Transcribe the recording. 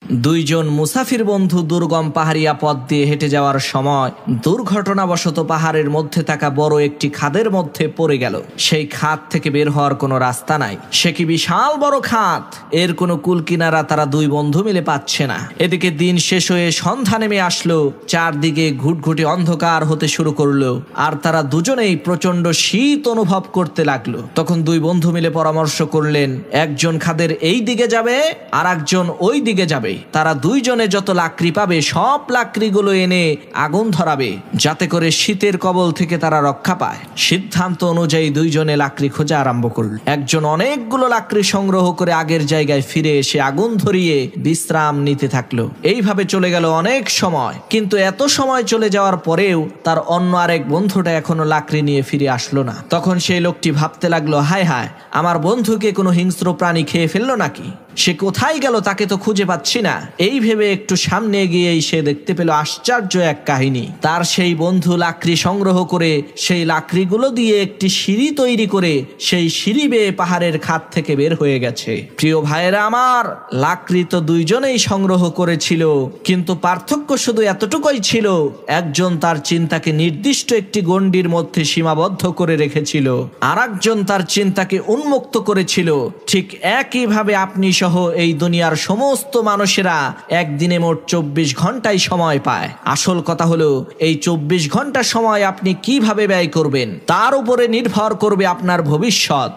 দুইজন মুসাফির বন্ধু দুর্গম পাহাড়িয়া পথ দিয়ে হেঁটে যাওয়ার সময় দুর্ঘটনাবশত পাহাড়ের মধ্যে থাকা বড় একটি খাদের মধ্যে পড়ে গেল। সেই খাদ থেকে বের হওয়ার কোনো রাস্তা নাই। সে কি বিশাল বড় খাদ, এর কোনো কুল কিনারা তারা দুই বন্ধু মিলে পাচ্ছে না। এদিকে দিন শেষ হয়ে সন্ধ্যা নেমে আসলো, চারদিকে ঘুটঘুটে অন্ধকার হতে শুরু করলো, আর তারা দুজনেই প্রচন্ড শীত অনুভব করতে লাগলো। তখন দুই বন্ধু মিলে পরামর্শ করলেন, একজন খাদের এই দিকে যাবে আর একজন ওই দিকে যাবে। তারা দুইজনে যত লাকড়ি পাবে সব লাকড়িগুলো এনে আগুন ধরাবে, যাতে করে শীতের কবল থেকে তারা রক্ষা পায়। সিদ্ধান্ত অনুযায়ী দুইজনে লাকড়ি খোঁজা আরম্ভ করল। একজন অনেকগুলো লাকড়ি সংগ্রহ করে আগের জায়গায় ফিরে এসে আগুন ধরিয়ে বিশ্রাম নিতে থাকলো। এইভাবে চলে গেল অনেক সময়, কিন্তু এত সময় চলে যাওয়ার পরেও তার অন্য আরেক বন্ধুটা এখনো লাকড়ি নিয়ে ফিরে আসলো না। তখন সেই লোকটি ভাবতে লাগলো, হায় হায়, আমার বন্ধুকে কোনো হিংস্র প্রাণী খেয়ে ফেললো নাকি? সে কোথায় গেল, তাকে তো খুঁজে পাচ্ছি না। এই ভেবে একটু সামনে এগিয়েই সে দেখতে পেল আশ্চর্য এক কাহিনী। তার সেই বন্ধু লাকড়ি সংগ্রহ করে সেই লাকড়িগুলো দিয়ে একটি সিঁড়ি তৈরি করে সেই সিঁড়ি বেয়ে পাহাড়ের খাদ থেকে বের হয়ে গেছে। প্রিয় ভাইয়েরা আমার, লাকড়ি তো দুইজনেই সংগ্রহ করেছিল, কিন্তু পার্থক্য শুধু এতটুকুই ছিল, একজন তার চিন্তাকে নির্দিষ্ট একটি গণ্ডির মধ্যে সীমাবদ্ধ করে রেখেছিল, আর একজন তার চিন্তাকে উন্মুক্ত করেছিল। ঠিক একইভাবে আপনি সহ এই দুনিয়ার সমস্ত মানুষেরা একদিনে মোট 24 ঘন্টাই সময় পায়। আসল কথা হলো, এই 24 ঘন্টা সময় আপনি কিভাবে ব্যয় করবেন তার উপরে নির্ভর করবে আপনার ভবিষ্যৎ।